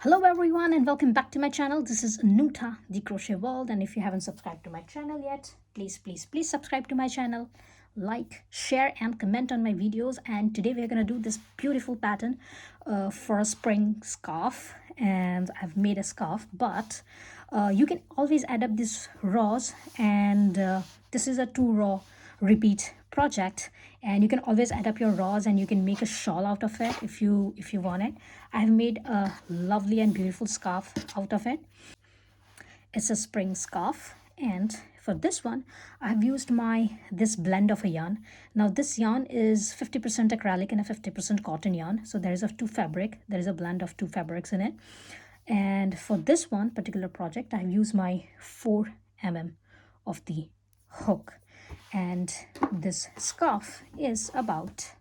Hello everyone and welcome back to my channel. This is Nuta, the Crochet World, and if you haven't subscribed to my channel yet, please subscribe to my channel, like, share and comment on my videos. And today we're going to do this beautiful pattern for a spring scarf, and I've made a scarf, but you can always add up these rows, and this is a 2 row repeat project, and you can always add up your rows and you can make a shawl out of it if you want it. I've made a lovely and beautiful scarf out of it. It's a spring scarf, and for this one I've used this blend of a yarn. Now this yarn is 50% acrylic and a 50% cotton yarn, so there is a blend of two fabrics in it. And for this one particular project I've used my 4 mm of the hook, and this scarf is about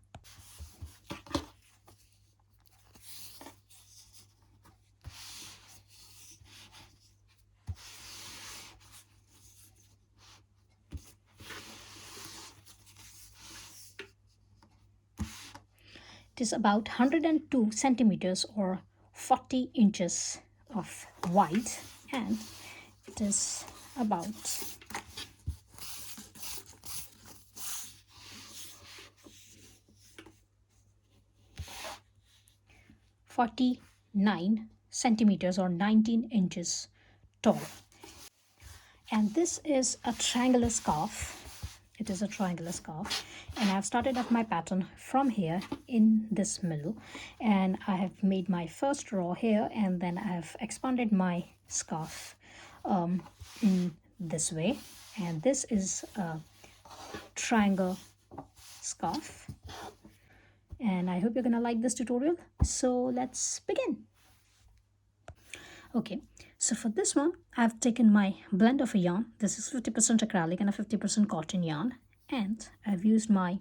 it is about 102 centimeters or 40 inches of wide, and it is about 49 centimeters or 19 inches tall. And this is a triangular scarf. It is a triangular scarf, and I've started off my pattern from here in this middle, and I have made my first row here, and then I have expanded my scarf in this way, and this is a triangle scarf, and I hope you're gonna like this tutorial. So let's begin. Okay, so for this one I've taken my blend of a yarn. This is 50% acrylic and a 50% cotton yarn, and I've used my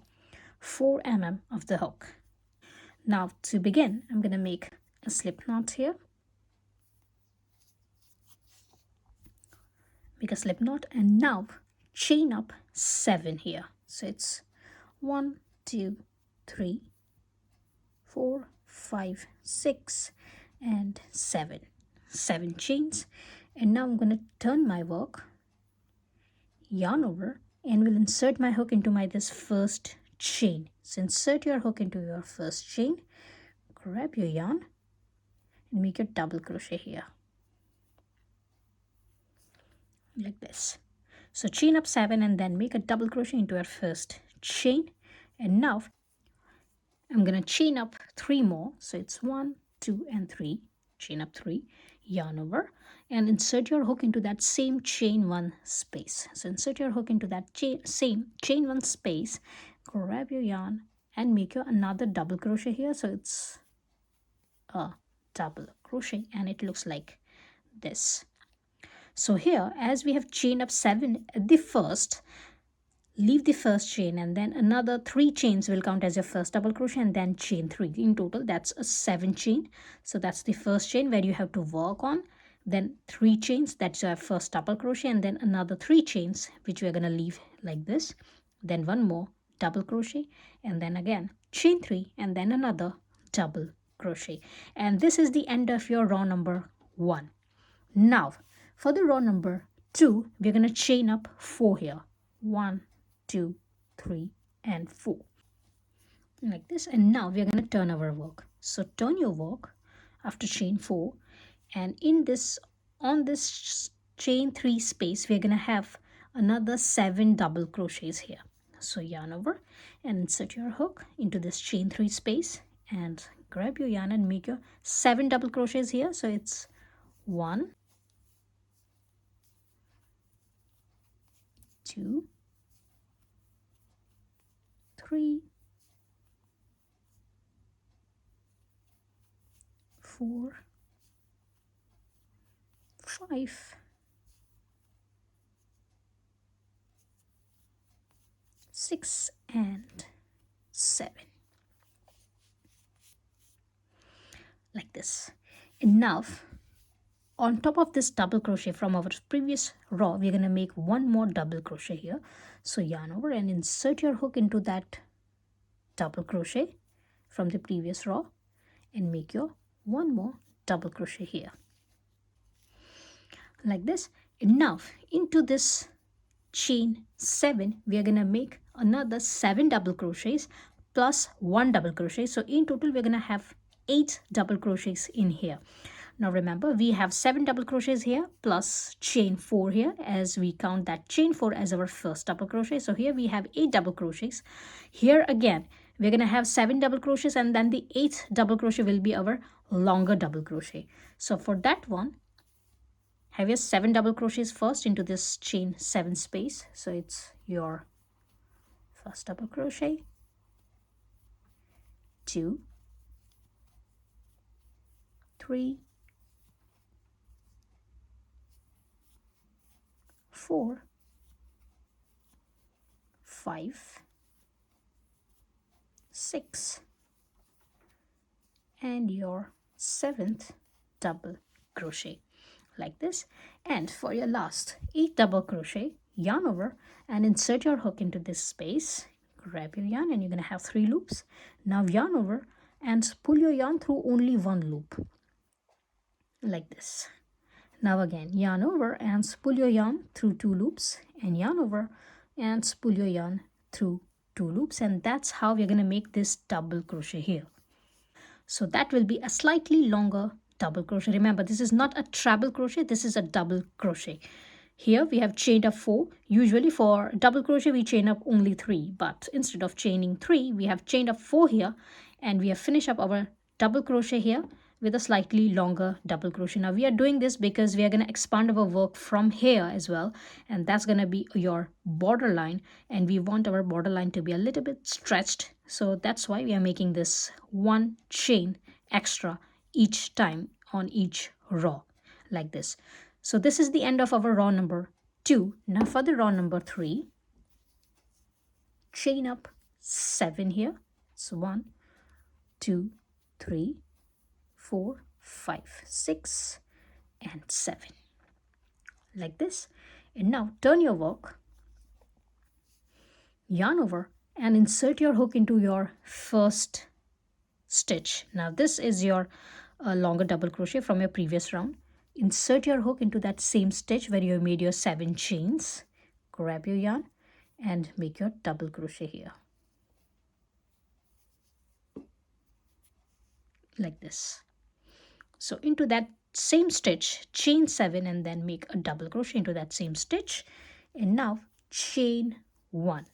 4 mm of the hook. Now to begin, I'm gonna make a slip knot here, and now chain up 7 here. So it's 1 2 3 4 5 6 and 7 chains. And now I'm going to turn my work, yarn over, and will insert my hook into this first chain. So insert your hook into your first chain, grab your yarn and make a double crochet here like this. So chain up 7 and then make a double crochet into our first chain, and now I'm going to chain up 3 more. So it's 1 2 and 3, chain up 3, yarn over, and insert your hook into that same chain 1 space. So insert your hook into that same chain 1 space, grab your yarn and make your another double crochet here. So it's a double crochet and it looks like this. So here, as we have chained up 7 at the first, leave the first chain, and then another 3 chains will count as your first double crochet, and then chain 3. In total that's a 7 chain. So that's the first chain where you have to work on, then 3 chains, that's your first double crochet, and then another 3 chains which we're going to leave like this, then 1 more double crochet, and then again chain 3, and then another double crochet. And this is the end of your row number 1. Now for the row number 2, we're going to chain up 4 here. 1 2 3 and 4 like this. And now we're going to turn our work. So turn your work after chain 4, and in this, on this chain 3 space, we're going to have another 7 double crochets here. So yarn over and insert your hook into this chain 3 space and grab your yarn and make your 7 double crochets here. So it's 1 2 3 4 5 6 and 7 like this. And now on top of this double crochet from our previous row, we're going to make 1 more double crochet here. So yarn over and insert your hook into that double crochet from the previous row and make your 1 more double crochet here, like this. And now into this chain 7 we are going to make another 7 double crochets plus 1 double crochet. So in total we're going to have 8 double crochets in here. Now remember, we have 7 double crochets here plus chain 4 here, as we count that chain 4 as our first double crochet. So here we have 8 double crochets. Here again we're going to have 7 double crochets, and then the 8th double crochet will be our longer double crochet. So for that one, have your 7 double crochets first into this chain 7 space. So it's your first double crochet, 2, 3, 4, 5, 6, and your 7th double crochet, like this. And for your last 8 double crochet, yarn over and insert your hook into this space. Grab your yarn and you're going to have 3 loops. Now yarn over and pull your yarn through only 1 loop, like this. Now again, yarn over and spool your yarn through 2 loops, and yarn over and spool your yarn through 2 loops, and that's how we're going to make this double crochet here. So that will be a slightly longer double crochet. Remember, this is not a treble crochet, this is a double crochet. Here we have chained up 4. Usually for double crochet we chain up only 3, but instead of chaining 3 we have chained up 4 here, and we have finished up our double crochet here with a slightly longer double crochet. Now we are doing this because we are going to expand our work from here as well, and that's going to be your border line, and we want our border line to be a little bit stretched. So that's why we are making this 1 chain extra each time on each row, like this. So this is the end of our row number 2. Now for the row number 3, chain up 7 here. So 1, 2, 3, 4, 5, 6, and 7, like this. And now turn your work, yarn over and insert your hook into your first stitch. Now this is your longer double crochet from your previous round. Insert your hook into that same stitch where you made your 7 chains. Grab your yarn and make your double crochet here, like this. So into that same stitch, chain 7 and then make a double crochet into that same stitch, and now chain 1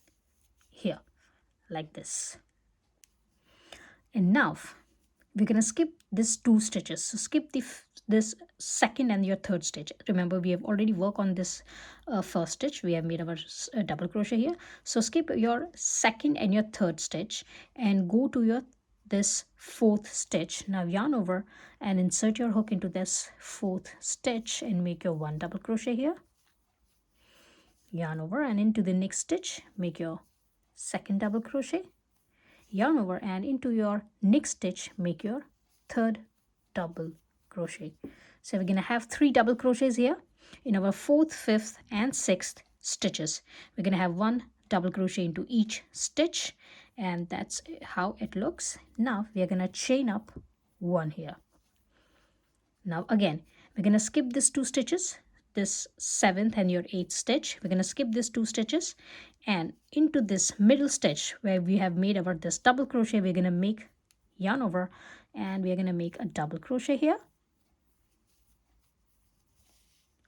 here, like this. And now we're going to skip this 2 stitches. So skip this second and your third stitch. Remember, we have already worked on this first stitch. We have made our double crochet here. So skip your second and your third stitch and go to your this 4th stitch. Now yarn over and insert your hook into this 4th stitch and make your 1 double crochet here. Yarn over and into the next stitch, make your 2nd double crochet. Yarn over and into your next stitch, make your 3rd double crochet. So we're going to have 3 double crochets here in our 4th, 5th and 6th stitches. We're going to have 1 double crochet into each stitch, and that's how it looks. Now we are going to chain up 1 here. Now again, we're going to skip this 2 stitches, this 7th and your 8th stitch. We're going to skip these 2 stitches, and into this middle stitch where we have made our this double crochet, we're going to make yarn over and we are going to make a double crochet here,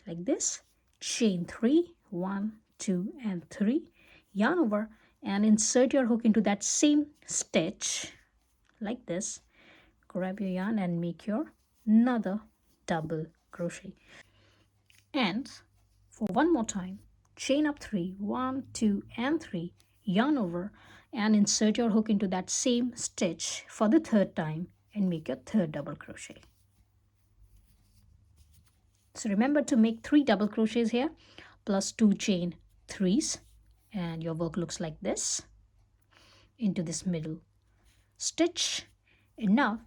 like this. Chain 3, 1, 2 and 3, yarn over and insert your hook into that same stitch, like this. Grab your yarn and make your another double crochet. And for one more time, chain up 3, 1, 2 and 3, yarn over and insert your hook into that same stitch for the 3rd time and make your 3rd double crochet. So remember to make 3 double crochets here plus 2 chain 3s, and your work looks like this into this middle stitch. And now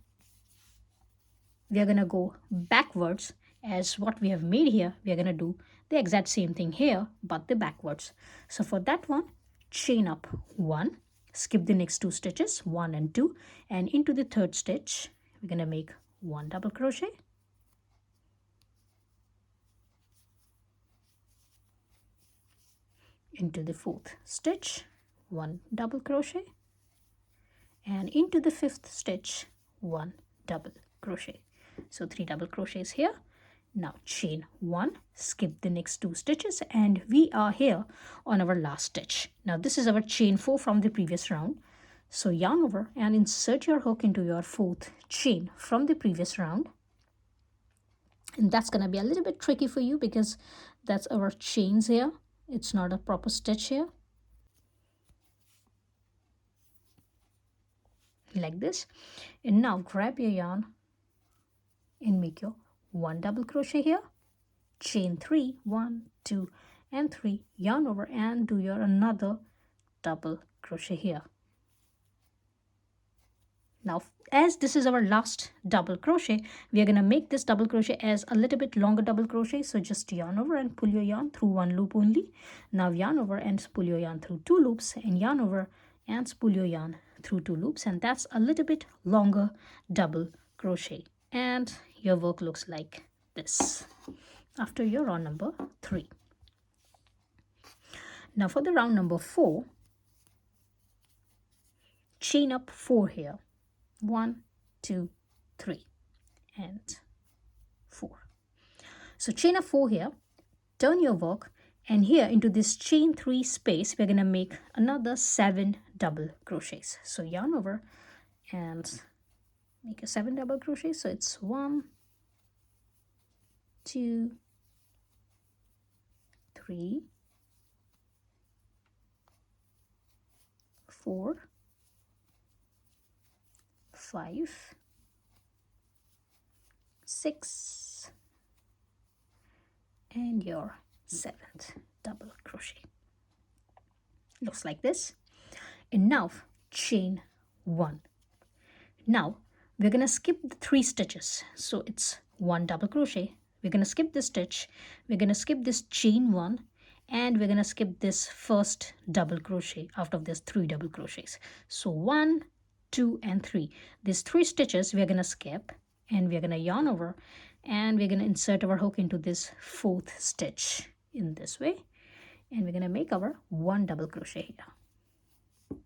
we are going to go backwards. As what we have made here, we are going to do the exact same thing here but the backwards. So for that one, chain up 1, skip the next 2 stitches, 1 and 2, and into the 3rd stitch we're going to make 1 double crochet. into the 4th stitch, 1 double crochet, and into the 5th stitch, 1 double crochet. So 3 double crochets here. Now chain 1, skip the next 2 stitches, and we are here on our last stitch. Now this is our chain 4 from the previous round. So yarn over and insert your hook into your 4th chain from the previous round. And that's going to be a little bit tricky for you because that's our chains here. It's not a proper stitch here. Like this. And now grab your yarn and make your 1 double crochet here, chain 3, 1, 2 and 3, yarn over and do your another double crochet here. Now as this is our last double crochet, we are going to make this double crochet as a little bit longer double crochet. So just yarn over and pull your yarn through 1 loop only. Now yarn over and pull your yarn through 2 loops, and yarn over and pull your yarn through 2 loops, and that's a little bit longer double crochet. And your work looks like this after your round number 3. Now for the round number 4, chain up 4 here, 1, 2, 3 and 4. So chain up 4 here, turn your work, and here into this chain 3 space we're going to make another 7 double crochets. So yarn over and make a 7 double crochets. So it's 1, 2, 3, 4, 5, 6 and your 7th double crochet. Looks like this. And now chain 1. Now we're going to skip the 3 stitches. So it's 1 double crochet. We're going to skip this stitch. We're going to skip this chain 1, and we're going to skip this first double crochet out of this 3 double crochets. So 1, 2 and 3. These 3 stitches we're going to skip, and we're going to yarn over, and we're going to insert our hook into this 4th stitch in this way, and we're going to make our 1 double crochet here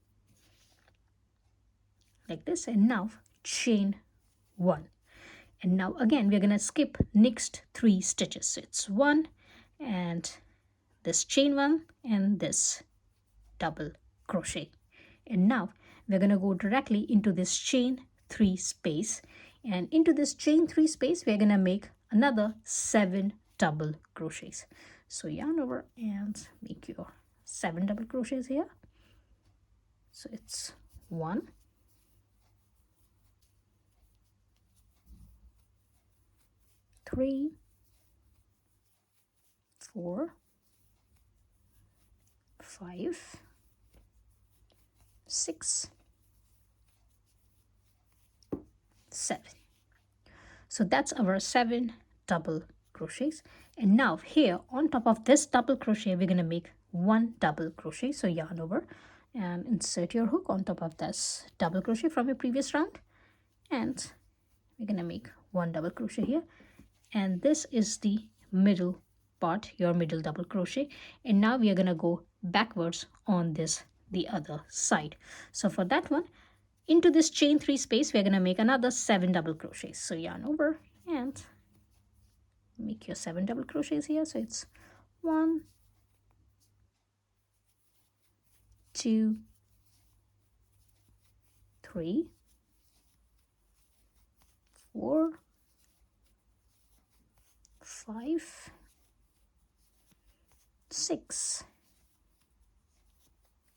like this. And now chain 1. And now again we're going to skip next 3 stitches. So it's 1 and this chain 1 and this double crochet. And now we're going to go directly into this chain 3 space, and into this chain 3 space we're going to make another 7 double crochets. So yarn over and make your 7 double crochets here. So it's 1, 3, 4, 5, 6, 7. So that's our 7 double crochets. And now here on top of this double crochet we're going to make 1 double crochet. So yarn over and insert your hook on top of this double crochet from your previous round, and we're going to make 1 double crochet here, and this is the middle part, your middle double crochet. And now we are going to go backwards on this the other side. So for that one, into this chain 3 space we're going to make another 7 double crochets. So yarn over and make your 7 double crochets here. So it's 1, 2, 3, 4, 5, 6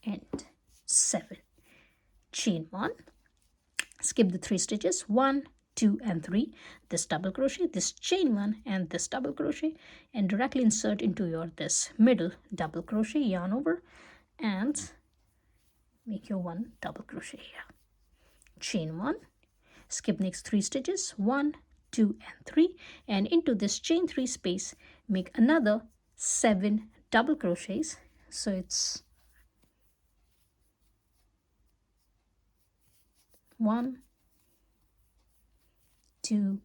and 7. Chain 1, skip the 3 stitches, 1, 2 and 3, this double crochet, this chain 1 and this double crochet, and directly insert into your this middle double crochet, yarn over and make your 1 double crochet here. Chain 1, skip next 3 stitches, 1, 2 and 3, and into this chain 3 space make another 7 double crochets. So it's 1, 2,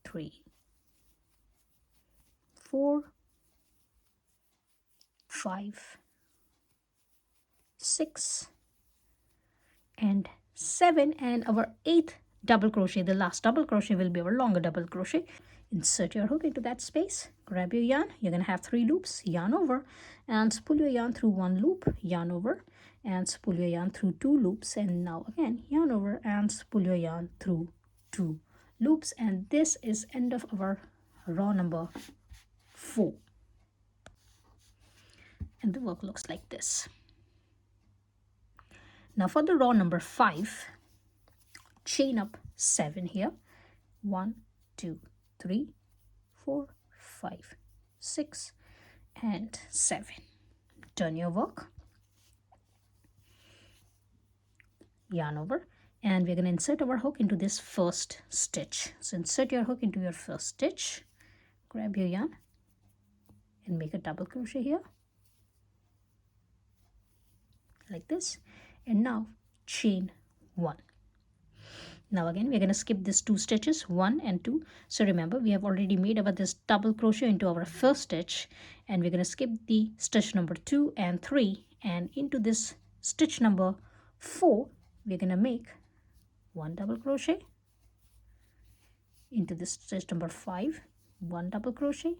3, 4, 5, 6 and 7, and our 8th double crochet, the last double crochet, will be our longer double crochet. Insert your hook into that space, grab your yarn. You're going to have 3 loops, yarn over and pull your yarn through 1 loop, yarn over and pull your yarn through 2 loops, and now again yarn over and pull your yarn through 2 loops. And this is end of our row number 4, and the work looks like this. Now for the row number 5, chain up 7 here, 1, 2, 3, 4, 5, 6 and 7. Turn your work, yarn over, and we're going to insert our hook into this first stitch. So insert your hook into your first stitch, grab your yarn and make a double crochet here like this, and now chain 1. Now again we're going to skip these 2 stitches, 1 and 2. So remember, we have already made our this double crochet into our first stitch, and we're going to skip the stitch number 2 and 3, and into this stitch number 4 we're going to make 1 double crochet, into this stitch number 5 1 double crochet,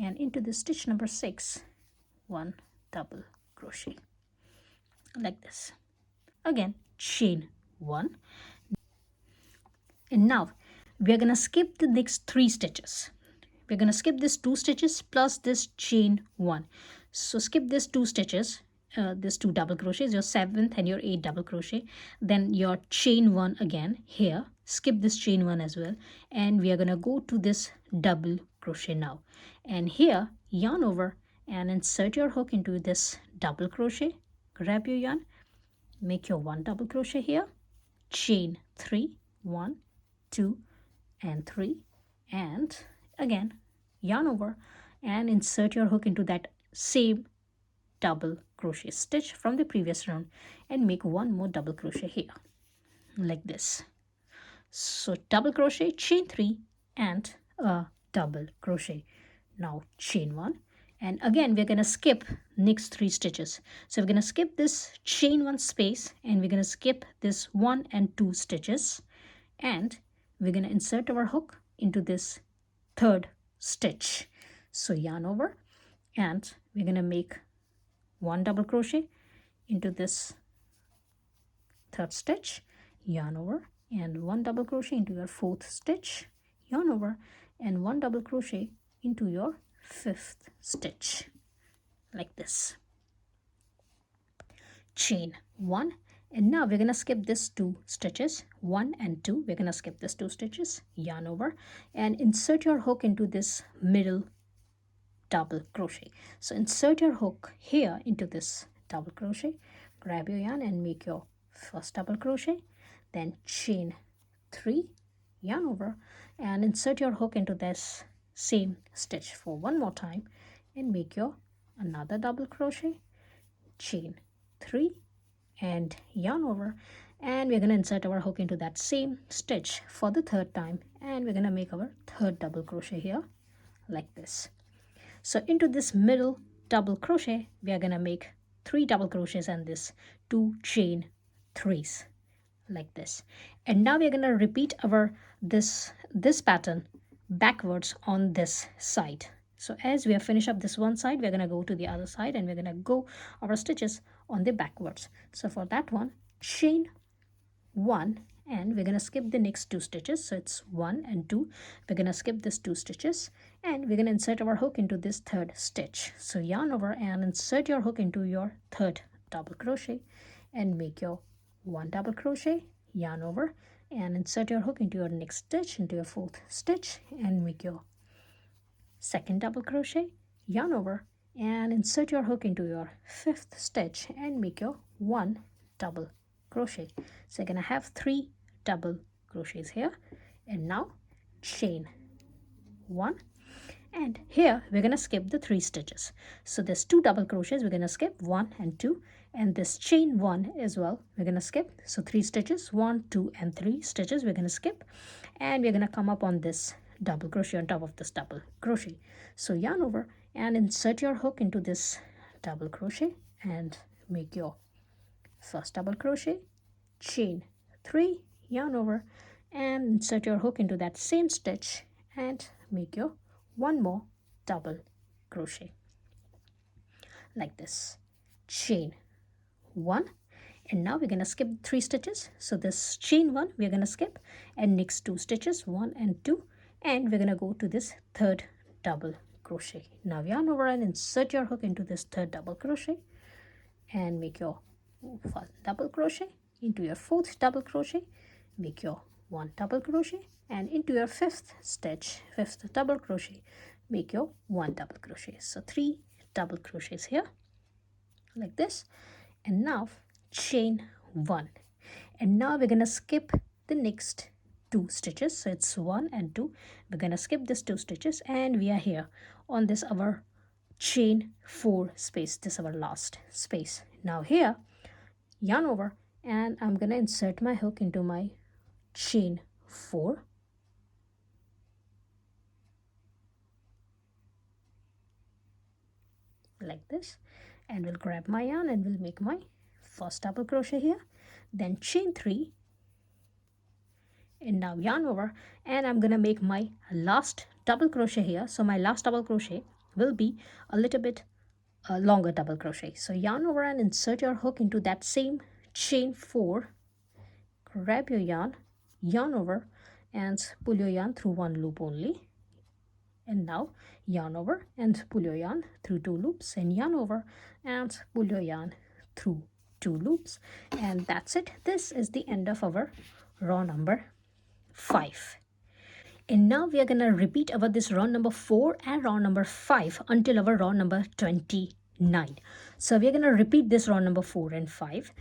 and into this stitch number 6 1 double crochet like this. Again chain 1, and now we are going to skip the next 3 stitches. We're going to skip this 2 stitches plus this chain 1. So skip this 2 stitches, this 2 double crochets, your 7th and your 8th double crochet, then your chain 1 again here, skip this chain 1 as well, and we are going to go to this double crochet now, and here yarn over and insert your hook into this double crochet, grab your yarn, make your 1 double crochet here, chain 3, 1, 2 and 3, and again yarn over and insert your hook into that same double crochet stitch from the previous round, and make 1 more double crochet here like this. So double crochet, chain 3 and a double crochet. Now chain 1, and again we're going to skip next 3 stitches. So we're going to skip this chain 1 space, and we're going to skip this 1 and 2 stitches, and we're going to insert our hook into this 3rd stitch. So yarn over and we're going to make 1 double crochet into this 3rd stitch, yarn over and 1 double crochet into your 4th stitch, yarn over and 1 double crochet into your 5th stitch like this. Chain 1, and now we're going to skip this 2 stitches, 1 and 2. We're going to skip this 2 stitches, yarn over and insert your hook into this middle double crochet. So insert your hook here into this double crochet, grab your yarn and make your first double crochet, then chain 3, yarn over and insert your hook into this same stitch for 1 more time, and make your another double crochet, chain 3 and yarn over, and we're going to insert our hook into that same stitch for the 3rd time, and we're going to make our 3rd double crochet here like this. So into this middle double crochet we are going to make 3 double crochets and this 2 chain 3s like this. And now we're going to repeat our this pattern backwards on this side. So as we have finished up this one side, we're going to go to the other side, and we're going to go our stitches on the backwards. So for that one, chain 1, and we're going to skip the next 2 stitches. So it's 1 and 2. We're going to skip this 2 stitches, and we're going to insert our hook into this 3rd stitch. So yarn over and insert your hook into your 3rd double crochet, and make your 1 double crochet, yarn over and insert your hook into your next stitch, into your 4th stitch, and make your 2nd double crochet, yarn over and insert your hook into your 5th stitch, and make your 1 double crochet. So you're going to have 3 double crochets here, and now chain 1, and here we're going to skip the 3 stitches. So there's 2 double crochets, we're going to skip 1 and 2, and this chain 1 as well we're going to skip. So 3 stitches, 1, 2 and 3 stitches we're going to skip, and we're going to come up on this double crochet on top of this double crochet. So yarn over and insert your hook into this double crochet and make your first double crochet, chain 3, yarn over, and insert your hook into that same stitch and make your one more double crochet like this, chain 1, and now we're going to skip 3 stitches. So this chain 1 we're going to skip, and next 2 stitches 1 and 2, and we're going to go to this third double crochet. Now yarn over and insert your hook into this third double crochet and make your first double crochet, into your fourth double crochet, make your 1 double crochet, and into your fifth stitch, fifth double crochet, make your 1 double crochet. So 3 double crochets here like this, and now chain 1, and now we're gonna skip the next 2 stitches. So it's 1 and 2. We're gonna skip this 2 stitches, and we are here on this our chain 4 space. This is our last space. Now here, yarn over, and I'm gonna insert my hook into my chain 4, like this, and we'll grab my yarn and we'll make my first double crochet here, then chain 3, and now yarn over, and I'm gonna make my last double crochet here. So my last double crochet will be a little bit longer double crochet. So yarn over and insert your hook into that same chain 4, grab your yarn, yarn over, and pull your yarn through 1 loop only, and now yarn over and pull your yarn through 2 loops, and yarn over and pull your yarn through 2 loops, and that's it. This is the end of our row number 5. And now we are going to repeat our this row number 4 and row number 5 until our row number 29. So we are going to repeat this row number 4 and 5.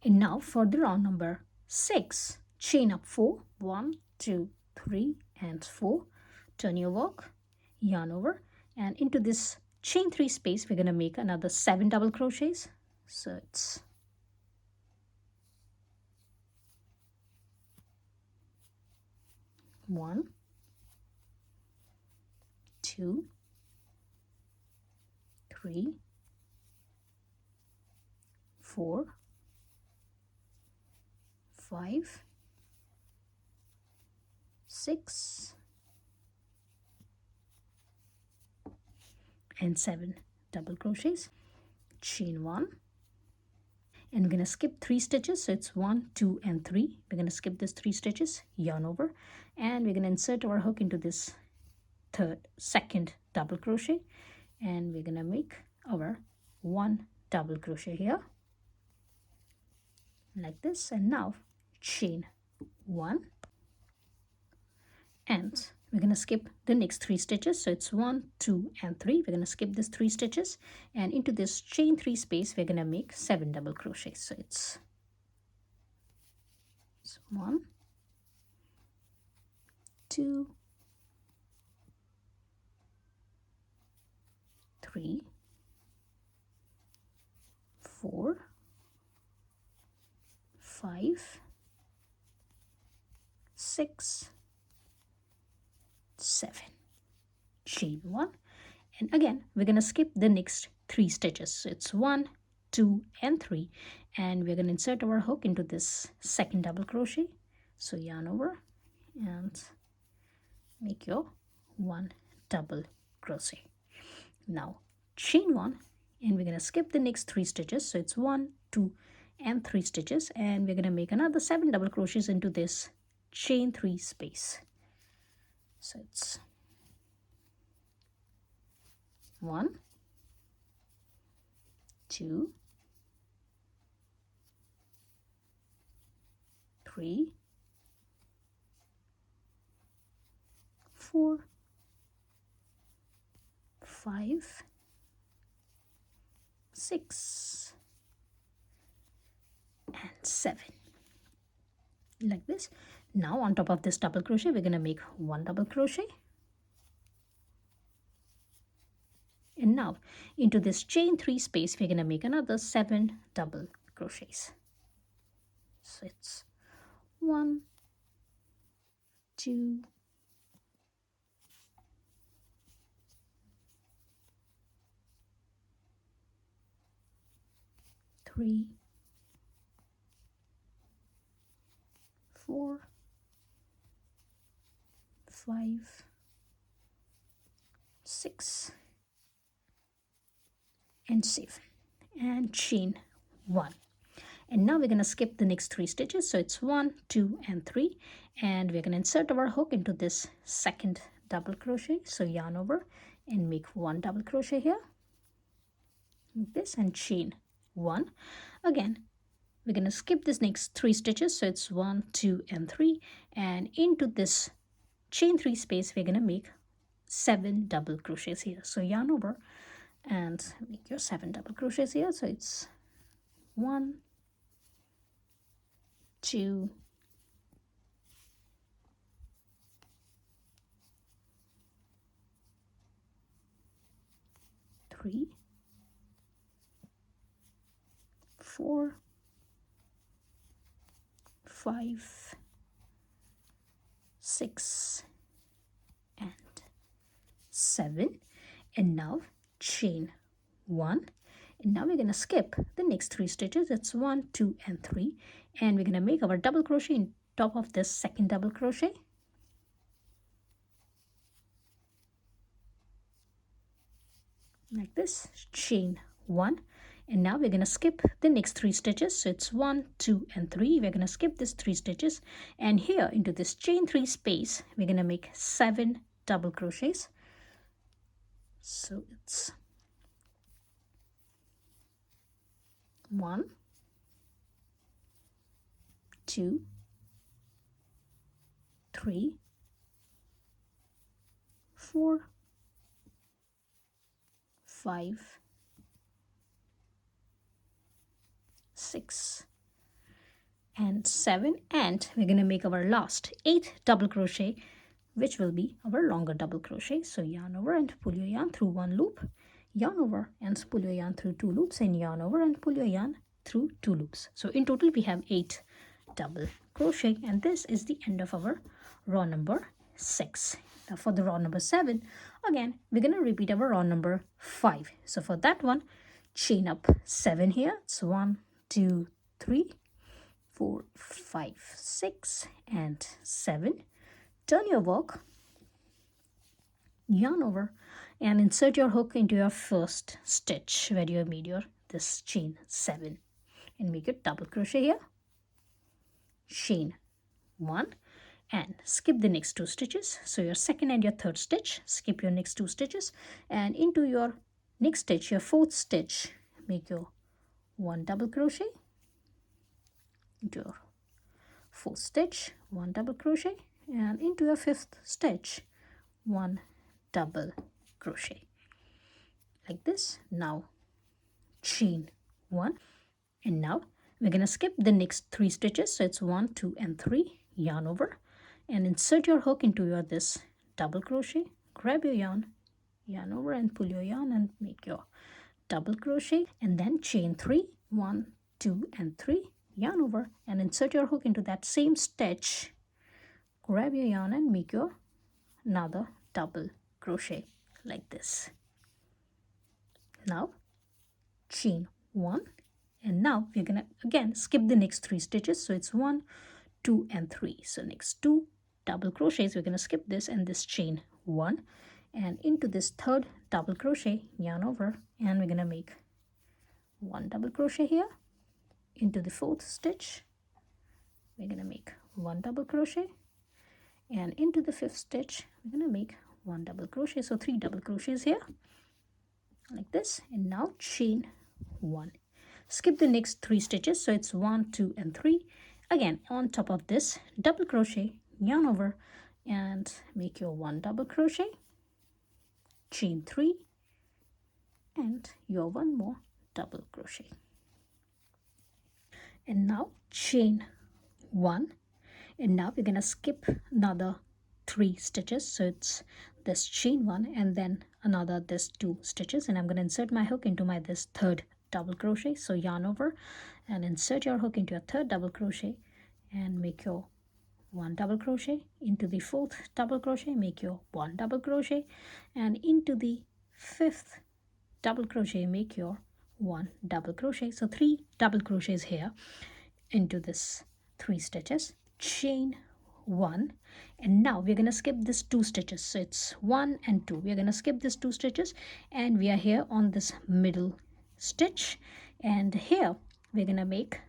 And now for the row number 6, chain up 4, 1, 2, 3, and 4. Turn your work, yarn over, and into this chain 3 space we're going to make another 7 double crochets. So it's 1, 2, 3, 4, 5, 6, and 7 double crochets, chain 1, and we're going to skip 3 stitches. So it's 1, 2, and 3. We're going to skip this 3 stitches, yarn over, and we're going to insert our hook into this second double crochet, and we're going to make our 1 double crochet here like this, and now chain 1, and we're going to skip the next 3 stitches. So it's 1, 2, and 3. We're going to skip this 3 stitches, and into this chain 3 space we're going to make 7 double crochets. So it's 1, 2, 3, 4, 5, 6, 7, chain 1, and again we're going to skip the next 3 stitches. So it's 1, 2, and 3, and we're going to insert our hook into this second double crochet. So yarn over and make your 1 double crochet. Now chain 1, and we're going to skip the next 3 stitches. So it's 1, 2, and 3 stitches, and we're going to make another 7 double crochets into this chain 3 space. So it's 1, 2, 3, 4, 5, 6, and 7 like this. Now on top of this double crochet we're going to make 1 double crochet, and now into this chain 3 space we're going to make another 7 double crochets. So it's 1, 2, 3, 4, 5, 6, and 7, and chain 1. And now we're going to skip the next 3 stitches, so it's 1, 2, and 3, and we're going to insert our hook into this second double crochet. So yarn over and make 1 double crochet here, like this, and chain 1. Again, we're going to skip this next 3 stitches, so it's 1, 2, and 3, and into this chain 3 space we're going to make 7 double crochets here. So yarn over and make your 7 double crochets here. So it's 1, 2, 3, 4, 5, 6, and 7. And now chain 1. And now we're going to skip the next 3 stitches. It's 1, 2, and 3, and we're going to make our double crochet in top of this second double crochet, like this, chain 1. And now we're going to skip the next 3 stitches, so it's 1, 2, and 3. We're going to skip this 3 stitches, and here into this chain 3 space we're going to make 7 double crochets. So it's 1, 2, 3, 4, 5, 6, and 7, and we're going to make our last 8 double crochet, which will be our longer double crochet. So yarn over and pull your yarn through 1 loop, yarn over and pull your yarn through 2 loops, and yarn over and pull your yarn through 2 loops. So in total we have 8 double crochet, and this is the end of our row number 6. Now for the row number 7, again we're going to repeat our row number 5. So for that one, chain up 7 here. It's 1, 2, 3, 4, 5, 6, and 7. Turn your work, yarn over, and insert your hook into your first stitch where you have made your this chain 7, and make your double crochet here, chain 1, and skip the next 2 stitches. So your second and your third stitch, skip your next 2 stitches, and into your next stitch, your fourth stitch, make your 1 double crochet into your fourth stitch, 1 double crochet, and into your fifth stitch, 1 double crochet, like this. Now chain 1, and now we're going to skip the next 3 stitches, so it's 1, 2, and 3, yarn over and insert your hook into your this double crochet, grab your yarn, yarn over and pull your yarn and make your double crochet, and then chain 3, 1, 2, and 3, yarn over and insert your hook into that same stitch, grab your yarn and make your another double crochet, like this. Now chain 1, and now we're gonna again skip the next 3 stitches, so it's 1, 2, and 3. So next 2 double crochets, we're gonna skip this and this chain 1, and into this third double crochet, yarn over, and we're gonna make 1 double crochet here. Into the fourth stitch we're gonna make 1 double crochet, and into the fifth stitch we're gonna make 1 double crochet. So 3 double crochets here, like this. And now chain 1, skip the next 3 stitches, so it's 1, 2, and 3. Again on top of this double crochet, yarn over and make your 1 double crochet, chain 3, and your 1 more double crochet. And now chain 1, and now we're gonna skip another 3 stitches, so it's this chain 1 and then another this 2 stitches, and I'm going to insert my hook into my this third double crochet. So yarn over and insert your hook into your third double crochet and make your 1 double crochet. Into the fourth double crochet, make your 1 double crochet, and into the fifth double crochet, make your 1 double crochet. So 3 double crochets here into this 3 stitches, chain 1, and now we're going to skip this 2 stitches. So it's 1 and 2. We're going to skip this 2 stitches, and we are here on this middle stitch, and here we're going to make,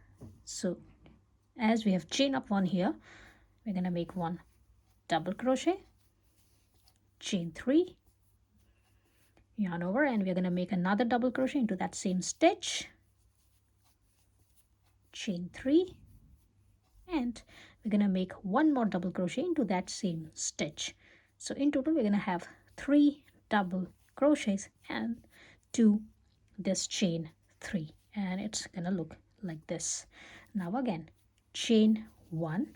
so as we have chain up 1 here, we're going to make 1 double crochet, chain 3, yarn over, and we're going to make another double crochet into that same stitch, chain 3, and we're going to make 1 more double crochet into that same stitch. So in total we're going to have 3 double crochets and to this chain 3, and it's going to look like this. Now again, chain 1,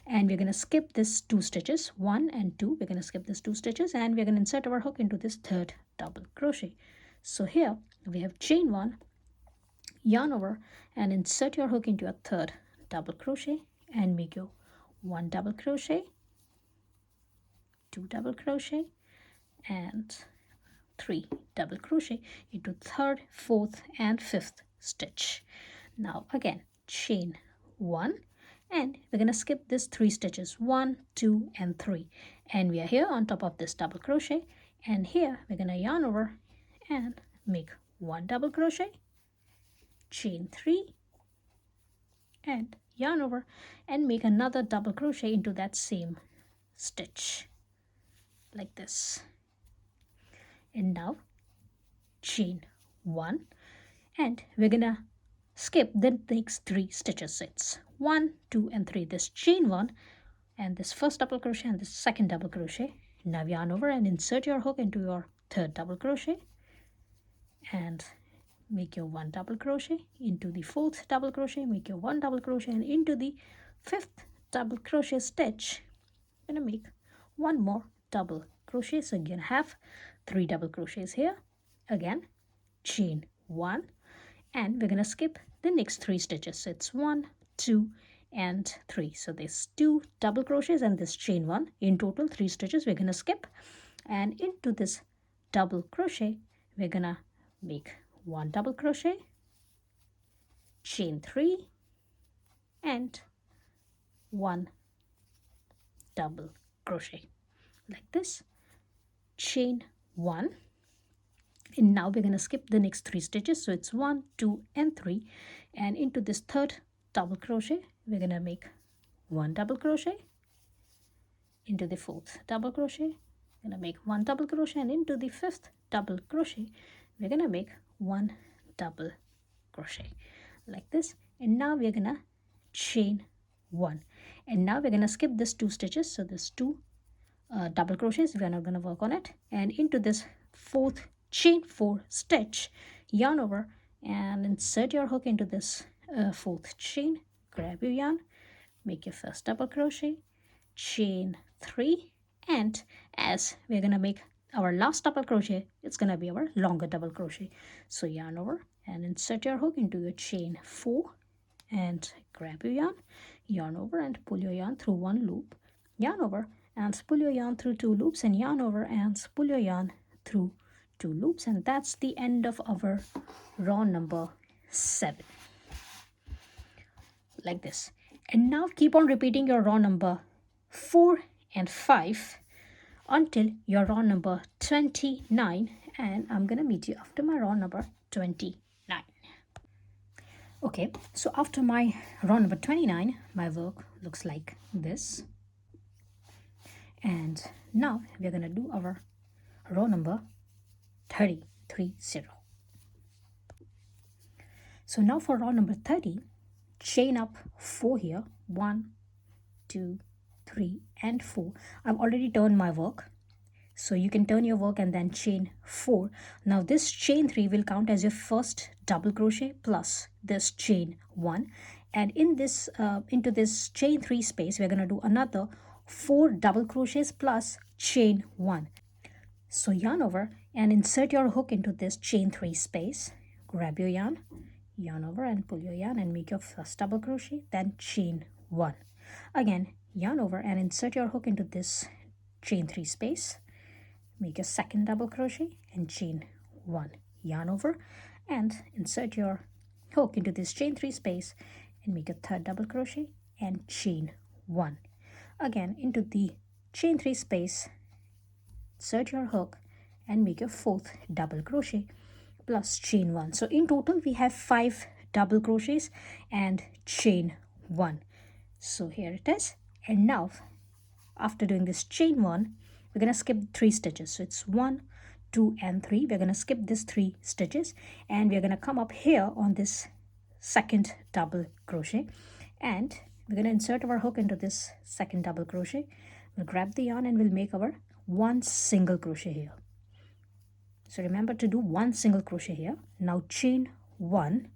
and we're going to skip this 2 stitches, 1 and 2. We're going to skip this 2 stitches, and we're going to insert our hook into this 3rd double crochet. So here we have chain 1, yarn over, and insert your hook into a 3rd double crochet, and make your 1 double crochet, 2 double crochet, and 3 double crochet into 3rd, 4th, and 5th stitch. Now again, chain 1, and we're going to skip this 3 stitches, 1, 2, and 3, and we are here on top of this double crochet, and here we're going to yarn over and make 1 double crochet, chain 3, and yarn over and make another double crochet into that same stitch like this. And now chain 1, and we're gonna skip the next 3 stitches. So it's 1, 2, and 3, this chain 1 and this first double crochet and this second double crochet. Now yarn over and insert your hook into your 3rd double crochet, and make your 1 double crochet into the 4th double crochet, make your 1 double crochet, and into the 5th double crochet stitch I'm gonna make 1 more double crochet. So you're gonna have 3 double crochets here. Again, chain 1, and we're gonna skip the next 3 stitches. So it's 1, 2, and 3. So there's 2 double crochets and this chain 1. In total 3 stitches we're gonna skip, and into this double crochet we're gonna make 1 double crochet, chain 3, and 1 double crochet like this, chain 1, and now we're going to skip the next 3 stitches. So it's 1, 2, and 3, and into this 3rd double crochet we're going to make 1 double crochet, into the 4th double crochet we're going to make 1 double crochet, and into the 5th double crochet we're going to make 1 double crochet like this. And now we're gonna chain 1, and now we're gonna skip this 2 stitches. So this 2 double crochets, we're not gonna work on it, and into this 4th chain 4 stitch, yarn over and insert your hook into this 4th chain, grab your yarn, make your first double crochet, chain 3, and as we're gonna make our last double crochet, it's gonna be our longer double crochet. So yarn over and insert your hook into your chain 4, and grab your yarn over and pull your yarn through 1 loop, yarn over and pull your yarn through 2 loops, and yarn over and pull your yarn through 2 loops, and that's the end of our row number 7 like this. And now keep on repeating your row number 4 and 5 until your row number 29, and I'm gonna meet you after my row number 29. Okay, so after my row number 29, my work looks like this, and now we're gonna do our row number 30. So now for row number 30, chain up 4 here, 1, 2, 3, and 4. I've already turned my work, so you can turn your work and then chain 4. Now this chain 3 will count as your first double crochet plus this chain 1, and in this into this chain 3 space we're going to do another 4 double crochets plus chain 1. So yarn over and insert your hook into this chain 3 space, grab your yarn, yarn over and pull your yarn and make your first double crochet, then chain 1. Again, yarn over and insert your hook into this chain 3 space, make your second double crochet and chain 1, yarn over and insert your hook into this chain 3 space and make a third double crochet and chain 1. Again into the chain 3 space, insert your hook and make your fourth double crochet plus chain 1. So in total we have 5 double crochets and chain 1. So here it is. And now after doing this chain 1, we're going to skip 3 stitches. So it's 1, 2 and 3. We're going to skip these 3 stitches and we're going to come up here on this second double crochet, and we're going to insert our hook into this second double crochet. We'll grab the yarn and we'll make our 1 single crochet here. So remember to do 1 single crochet here. Now chain 1,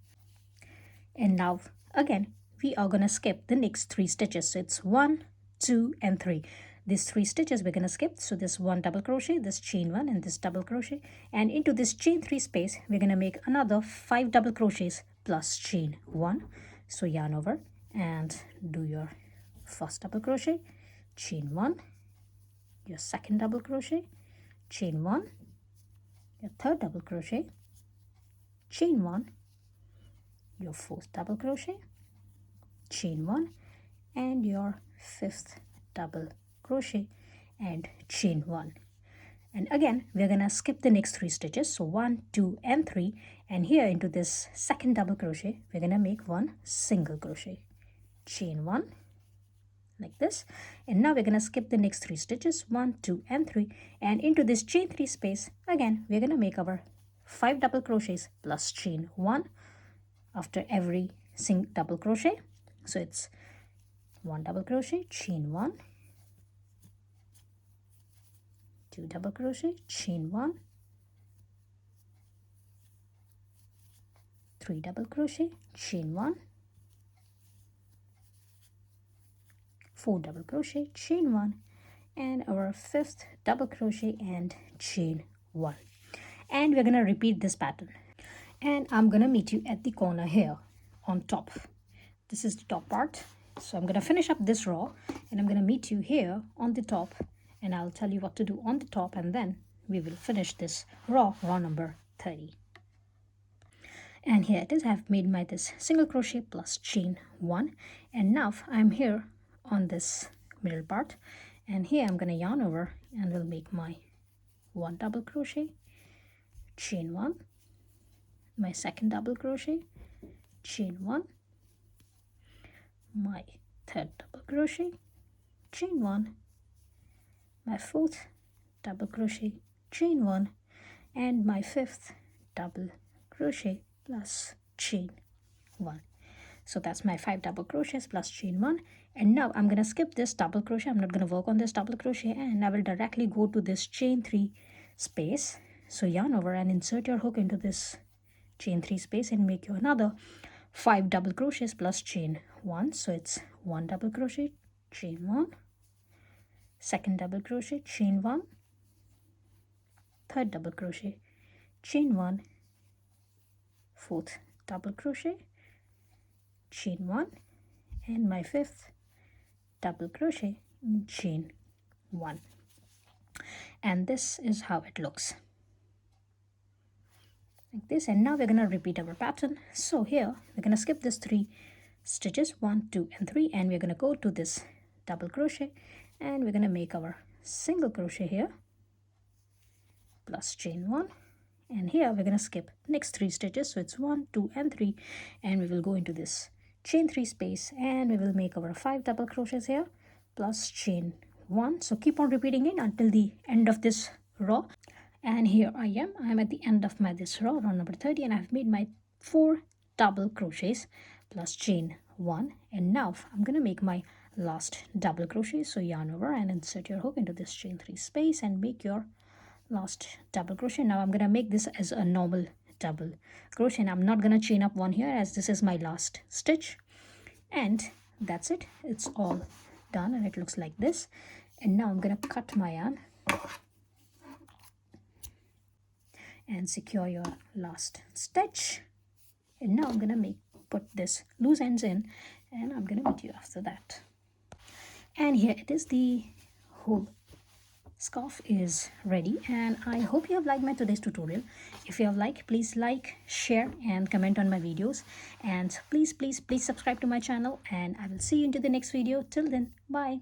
and now again we are going to skip the next 3 stitches. So it's 1, 2 and 3. These 3 stitches we're going to skip. So this 1 double crochet, this chain 1 and this double crochet, and into this chain 3 space we're going to make another 5 double crochets plus chain 1. So yarn over and do your first double crochet, chain 1, your second double crochet, chain 1, your third double crochet, chain 1, your fourth double crochet, chain 1, and your fifth double crochet and chain 1. And again we're gonna skip the next 3 stitches. So 1, 2 and 3, and here into this second double crochet we're gonna make 1 single crochet, chain 1 like this, and now we're gonna skip the next 3 stitches, 1, 2 and 3, and into this chain 3 space again we're gonna make our 5 double crochets plus chain 1 after every single double crochet. So it's 1 double crochet, chain 1, 2 double crochet, chain 1, 3 double crochet, chain 1, 4 double crochet, chain 1, and our fifth double crochet and chain 1. And we're going to repeat this pattern, and I'm going to meet you at the corner here on top. This is the top part. So I'm going to finish up this row and I'm going to meet you here on the top, and I'll tell you what to do on the top, and then we will finish this row number 30. And here it is. I've made my this single crochet plus chain 1, and now I'm here on this middle part, and here I'm going to yarn over and we'll make my 1 double crochet, chain 1, my second double crochet, chain 1, my third double crochet, chain 1, my fourth double crochet, chain 1, and my fifth double crochet plus chain 1. So that's my 5 double crochets plus chain 1. And now I'm going to skip this double crochet. I'm not going to work on this double crochet, and I will directly go to this chain 3 space. So yarn over and insert your hook into this chain 3 space and make you another 5 double crochets plus chain 1. So it's 1 double crochet, chain 1, second double crochet, chain 1, third double crochet, chain 1, fourth double crochet, chain 1, and my fifth double crochet, chain 1. And this is how it looks, like this. And now we're going to repeat our pattern. So here we're going to skip this 3 stitches, 1, 2 and 3, and we're going to go to this double crochet and we're going to make our single crochet here plus chain 1, and here we're going to skip next 3 stitches. So it's 1, 2 and 3, and we will go into this chain 3 space and we will make our 5 double crochets here plus chain 1. So keep on repeating it until the end of this row. And here I'm at the end of my this row number 30, and I've made my 4 double crochets plus chain 1, and now I'm going to make my last double crochet. So yarn over and insert your hook into this chain 3 space and make your last double crochet. Now I'm going to make this as a normal double crochet, and I'm not going to chain up 1 here as this is my last stitch. And that's it. It's all done and it looks like this. And now I'm going to cut my yarn and secure your last stitch. And now I'm going to put this loose ends in, and I'm going to meet you after that. And here it is, the whole scarf is ready, and I hope you have liked my today's tutorial. If you have liked, please like, share and comment on my videos, and please subscribe to my channel, and I will see you into the next video. Till then, bye.